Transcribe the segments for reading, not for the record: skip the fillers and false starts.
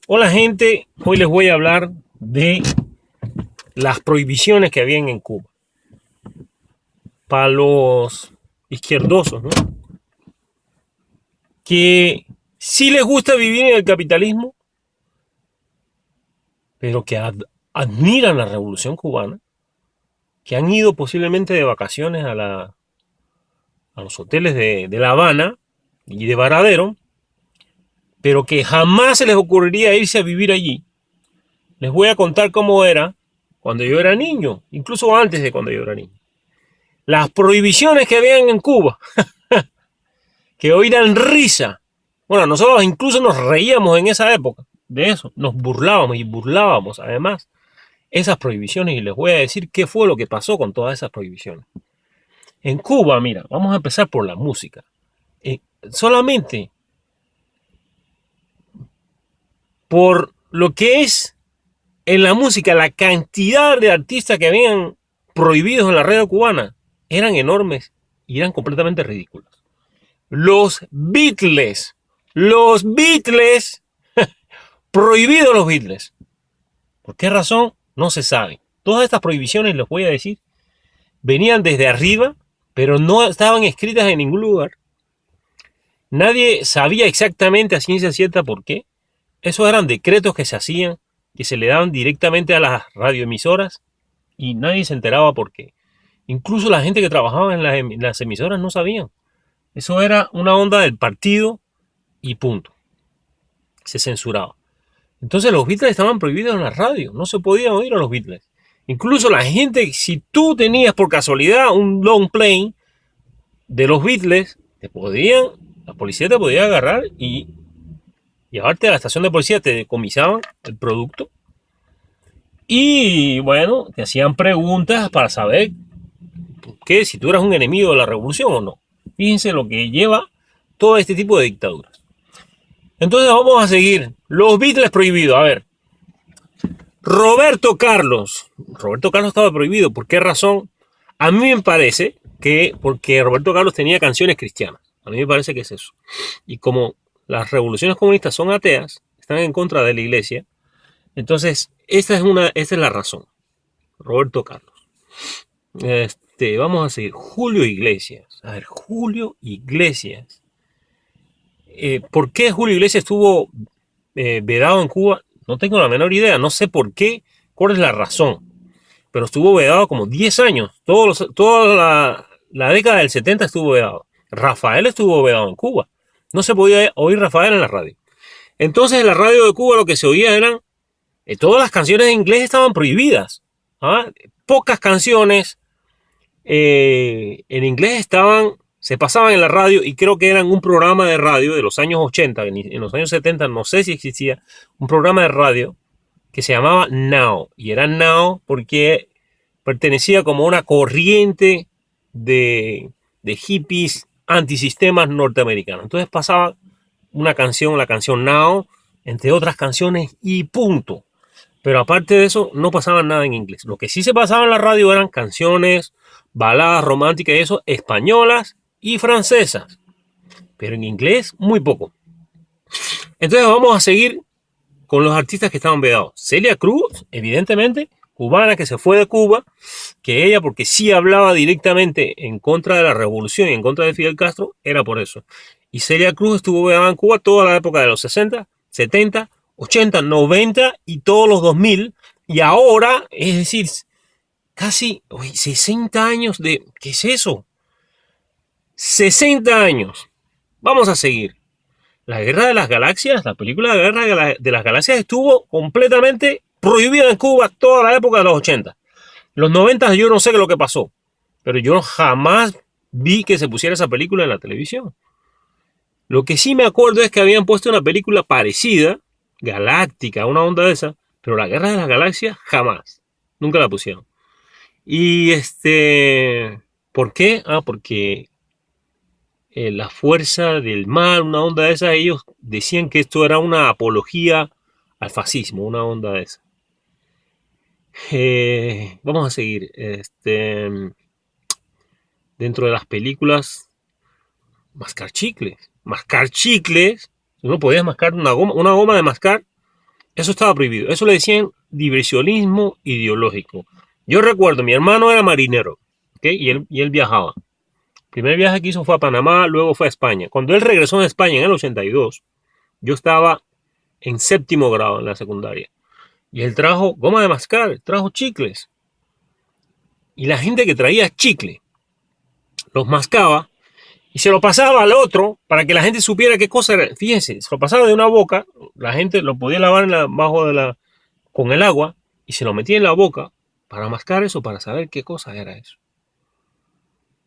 Hola gente, hoy les voy a hablar de las prohibiciones que habían en Cuba. Para los izquierdosos, ¿no? Que sí les gusta vivir en el capitalismo, pero que admiran la revolución cubana, que han ido posiblemente de vacaciones a los hoteles de La Habana y de Varadero, pero que jamás se les ocurriría irse a vivir allí. Les voy a contar cómo era cuando yo era niño, incluso antes de cuando yo era niño. Las prohibiciones que habían en Cuba, que hoy dan risa. Bueno, nosotros incluso nos reíamos en esa época de eso, nos burlábamos y burlábamos además esas prohibiciones y les voy a decir qué fue lo que pasó con todas esas prohibiciones. En Cuba, mira, vamos a empezar por la música. Solamente por lo que es en la música, la cantidad de artistas que habían prohibidos en la radio cubana eran enormes y eran completamente ridículos. Los Beatles, prohibidos los Beatles. ¿Por qué razón? No se sabe. Todas estas prohibiciones, les voy a decir, venían desde arriba, pero no estaban escritas en ningún lugar. Nadie sabía exactamente a ciencia cierta por qué. Esos eran decretos que se hacían, que se le daban directamente a las radioemisoras y nadie se enteraba por qué. Incluso la gente que trabajaba en las emisoras no sabían. Eso era una onda del partido y punto. Se censuraba. Entonces los Beatles estaban prohibidos en la radio, no se podía oír a los Beatles. Incluso la gente, si tú tenías por casualidad un long play de los Beatles, la policía te podía agarrar y llevarte a la estación de policía, te decomisaban el producto y bueno, te hacían preguntas para saber que si tú eras un enemigo de la revolución o no. Fíjense lo que lleva todo este tipo de dictaduras. Entonces vamos a seguir. Los Beatles prohibidos. A ver, Roberto Carlos estaba prohibido. ¿Por qué razón? A mí me parece que porque Roberto Carlos tenía canciones cristianas. A mí me parece que es eso. Y como las revoluciones comunistas son ateas, están en contra de la iglesia, entonces esta es la razón. Roberto Carlos. Vamos a seguir. Julio Iglesias. A ver, Julio Iglesias. ¿Por qué Julio Iglesias estuvo vedado en Cuba? No tengo la menor idea, no sé por qué, cuál es la razón. Pero estuvo vedado como 10 años. Toda la década del 70 estuvo vedado. Rafael estuvo vedado en Cuba. No se podía oír Rafael en la radio. Entonces en la radio de Cuba lo que se oía eran, todas las canciones en inglés estaban prohibidas. ¿Ah? Pocas canciones en inglés se pasaban en la radio y creo que eran un programa de radio de los años 80, en los años 70 no sé si existía un programa de radio que se llamaba Now, y era Now porque pertenecía como a una corriente de hippies antisistemas norteamericanos. Entonces pasaba la canción Now, entre otras canciones y punto. Pero aparte de eso, no pasaba nada en inglés. Lo que sí se pasaba en la radio eran canciones, baladas románticas y eso, españolas y francesas. Pero en inglés, muy poco. Entonces vamos a seguir con los artistas que estaban vedados. Celia Cruz, evidentemente, cubana que se fue de Cuba, que ella, porque sí hablaba directamente en contra de la revolución y en contra de Fidel Castro, era por eso. Y Celia Cruz estuvo vedada en Cuba toda la época de los 60, 70, 80, 90 y todos los 2000. Y ahora, es decir, casi 60 años de... ¿Qué es eso? 60 años. Vamos a seguir. La Guerra de las Galaxias, la película de la Guerra de las Galaxias estuvo completamente prohibida en Cuba toda la época de los 80. Los 90 yo no sé qué es lo que pasó, pero yo jamás vi que se pusiera esa película en la televisión. Lo que sí me acuerdo es que habían puesto una película parecida, galáctica, una onda de esa, pero la Guerra de las Galaxias jamás. Nunca la pusieron. Y ¿por qué? Porque la fuerza del mal, una onda de esa, ellos decían que esto era una apología al fascismo, una onda de esa. Vamos a seguir. Dentro de las películas, mascar chicles. Mascar chicles. Uno podía mascar una goma de mascar. Eso estaba prohibido. Eso le decían diversionismo ideológico. Yo recuerdo, mi hermano era marinero, ¿okay? Y él viajaba. El primer viaje que hizo fue a Panamá, luego fue a España. Cuando él regresó a España en el 82, yo estaba en séptimo grado en la secundaria. Y él trajo goma de mascar, trajo chicles. Y la gente que traía chicle los mascaba y se lo pasaba al otro para que la gente supiera qué cosa era. Fíjense, se lo pasaba de una boca, la gente lo podía lavar con el agua y se lo metía en la boca para mascar eso, para saber qué cosa era eso.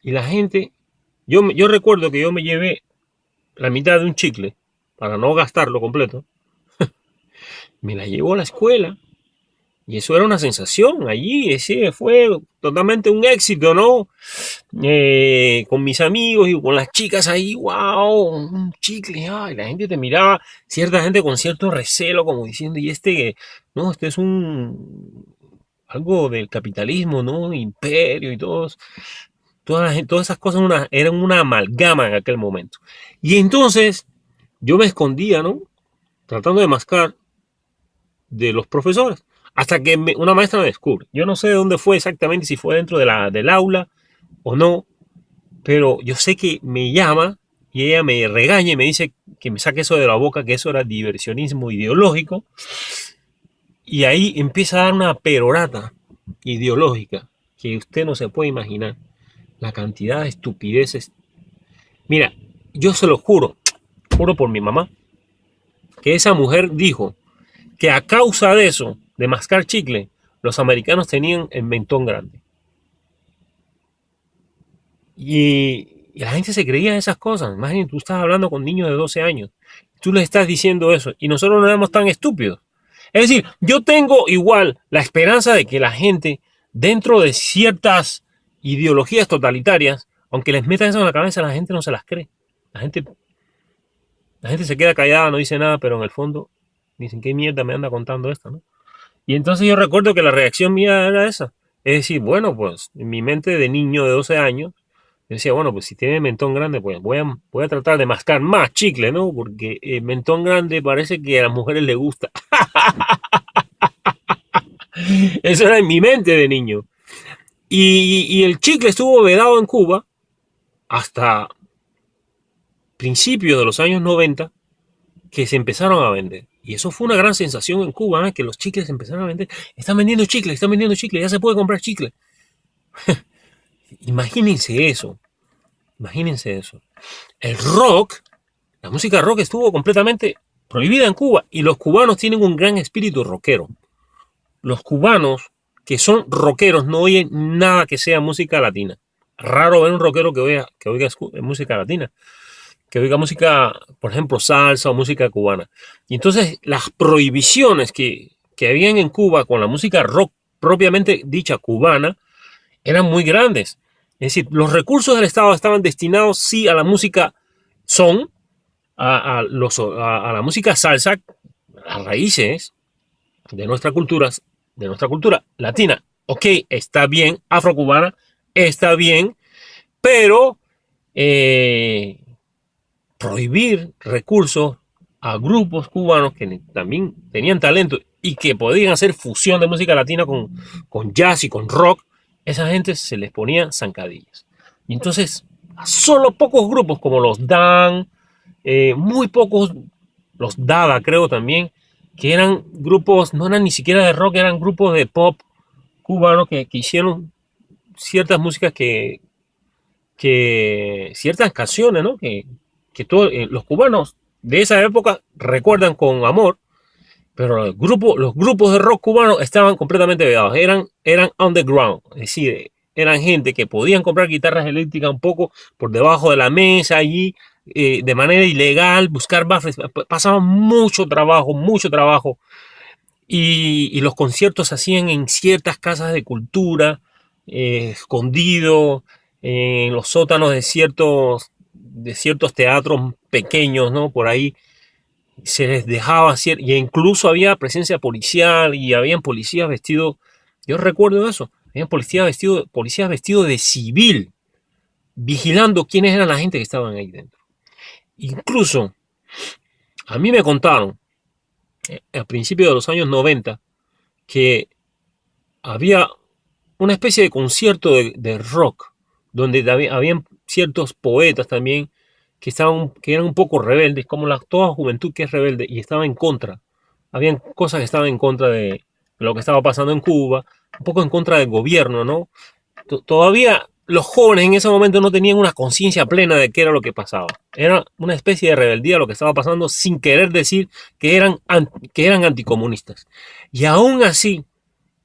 Y la gente, yo recuerdo que yo me llevé la mitad de un chicle para no gastarlo completo, me la llevó a la escuela. Y eso era una sensación allí, ese fue totalmente un éxito, ¿no? Con mis amigos y con las chicas ahí, wow, un chicle, ay, la gente te miraba, cierta gente con cierto recelo, como diciendo, y no, este es algo del capitalismo, ¿no? Imperio y todas esas cosas eran una amalgama en aquel momento. Y entonces yo me escondía, ¿no? Tratando de mascar de los profesores. Hasta que una maestra me descubre. Yo no sé de dónde fue exactamente, si fue dentro del aula o no, pero yo sé que me llama y ella me regaña y me dice que me saque eso de la boca, que eso era diversionismo ideológico. Y ahí empieza a dar una perorata ideológica que usted no se puede imaginar. La cantidad de estupideces. Mira, yo se lo juro por mi mamá, que esa mujer dijo que a causa de eso, de mascar chicle, los americanos tenían el mentón grande. Y la gente se creía esas cosas. Imagínate, tú estás hablando con niños de 12 años. Tú les estás diciendo eso y nosotros no éramos tan estúpidos. Es decir, yo tengo igual la esperanza de que la gente, dentro de ciertas ideologías totalitarias, aunque les metan eso en la cabeza, la gente no se las cree. La gente, la gente se queda callada, no dice nada, pero en el fondo dicen, ¿qué mierda me anda contando esto, no? Y entonces yo recuerdo que la reacción mía era esa. Es decir, bueno, pues en mi mente de niño de 12 años, yo decía, bueno, pues si tiene mentón grande, pues voy a tratar de mascar más chicle, ¿no? Porque el mentón grande parece que a las mujeres les gusta. Eso era en mi mente de niño. Y el chicle estuvo vedado en Cuba hasta principios de los años 90, que se empezaron a vender. Y eso fue una gran sensación en Cuba, ¿eh? Que los chicles empezaron a vender. Están vendiendo chicle, ya se puede comprar chicle. Imagínense eso. Imagínense eso. El rock, la música rock estuvo completamente prohibida en Cuba y los cubanos tienen un gran espíritu rockero. Los cubanos que son rockeros no oyen nada que sea música latina. Raro ver un rockero que oiga música latina, que oiga música, por ejemplo, salsa o música cubana. Y entonces las prohibiciones que habían en Cuba con la música rock propiamente dicha cubana eran muy grandes. Es decir, los recursos del Estado estaban destinados sí a la música son, a la música salsa, las raíces de nuestra cultura latina. Ok, está bien, afrocubana, está bien, pero prohibir recursos a grupos cubanos que también tenían talento y que podían hacer fusión de música latina con jazz y con rock, esa gente se les ponía zancadillas. Y entonces, a solo pocos grupos como los Dan, muy pocos, los Dada creo también, que eran grupos, no eran ni siquiera de rock, eran grupos de pop cubanos que hicieron ciertas músicas ciertas canciones, ¿no? Que los cubanos de esa época recuerdan con amor, pero los grupos de rock cubanos estaban completamente vedados, eran underground, es decir, eran gente que podían comprar guitarras eléctricas un poco por debajo de la mesa allí, de manera ilegal, buscar baffles, pasaban mucho trabajo, y los conciertos se hacían en ciertas casas de cultura, escondido, en los sótanos de ciertos teatros pequeños, ¿no? Por ahí se les dejaba hacer, y incluso había presencia policial y habían policías vestidos, yo recuerdo eso, habían policías vestidos de civil, vigilando quiénes eran la gente que estaban ahí dentro. Incluso a mí me contaron a principios de los años 90, que había una especie de concierto de rock, donde habían ciertos poetas también que eran un poco rebeldes, como toda juventud que es rebelde, y estaba en contra. Habían cosas que estaban en contra de lo que estaba pasando en Cuba, un poco en contra del gobierno, ¿no? Todavía los jóvenes en ese momento no tenían una conciencia plena de qué era lo que pasaba. Era una especie de rebeldía lo que estaba pasando, sin querer decir que eran anticomunistas. Y aún así,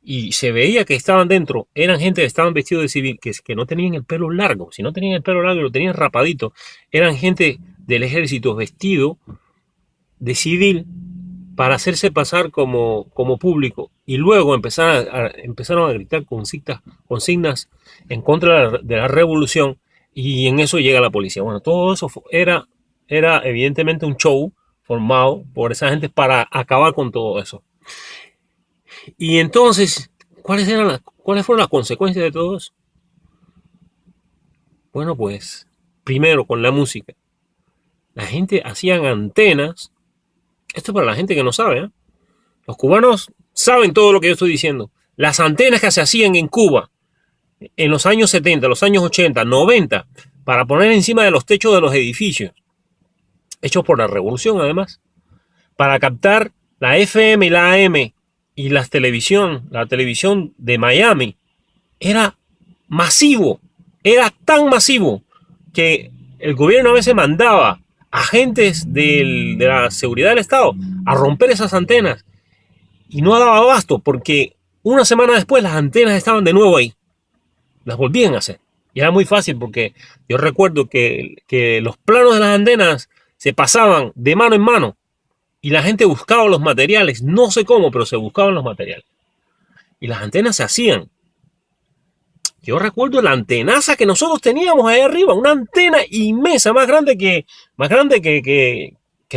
y se veía que estaban dentro, eran gente que estaban vestidos de civil, que no tenían el pelo largo. Si no tenían el pelo largo, lo tenían rapadito. Eran gente del ejército vestido de civil para hacerse pasar como público. Y luego empezaron a gritar consignas en contra de la revolución, y en eso llega la policía. Bueno, todo eso era evidentemente un show formado por esa gente para acabar con todo eso. Y entonces, ¿cuáles fueron las consecuencias de todo eso? Bueno, pues, primero con la música. La gente hacían antenas. Esto es para la gente que no sabe, ¿eh? Los cubanos saben todo lo que yo estoy diciendo. Las antenas que se hacían en Cuba en los años 70, los años 80, 90, para poner encima de los techos de los edificios, hechos por la revolución además, para captar la FM y la AM y la televisión de Miami, era masivo, era tan masivo que el gobierno a veces mandaba agentes de la seguridad del Estado a romper esas antenas, y no daba abasto porque una semana después las antenas estaban de nuevo ahí, las volvían a hacer. Y era muy fácil porque yo recuerdo que los planos de las antenas se pasaban de mano en mano y la gente buscaba los materiales, no sé cómo, pero se buscaban los materiales. Y las antenas se hacían. Yo recuerdo la antenaza que nosotros teníamos ahí arriba, una antena inmensa, más grande que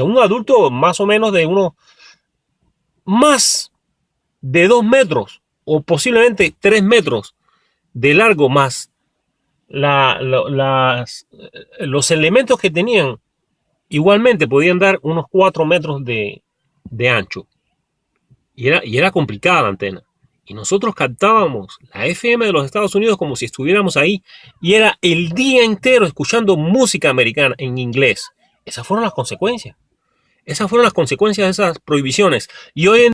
un adulto, más o menos de unos más de 2 metros o posiblemente 3 metros de largo, más los elementos que tenían igualmente podían dar unos 4 metros de ancho. Y era complicada la antena. Y nosotros captábamos la FM de los Estados Unidos como si estuviéramos ahí, y era el día entero escuchando música americana en inglés. Esas fueron las consecuencias. Esas fueron las consecuencias de esas prohibiciones. Y hoy en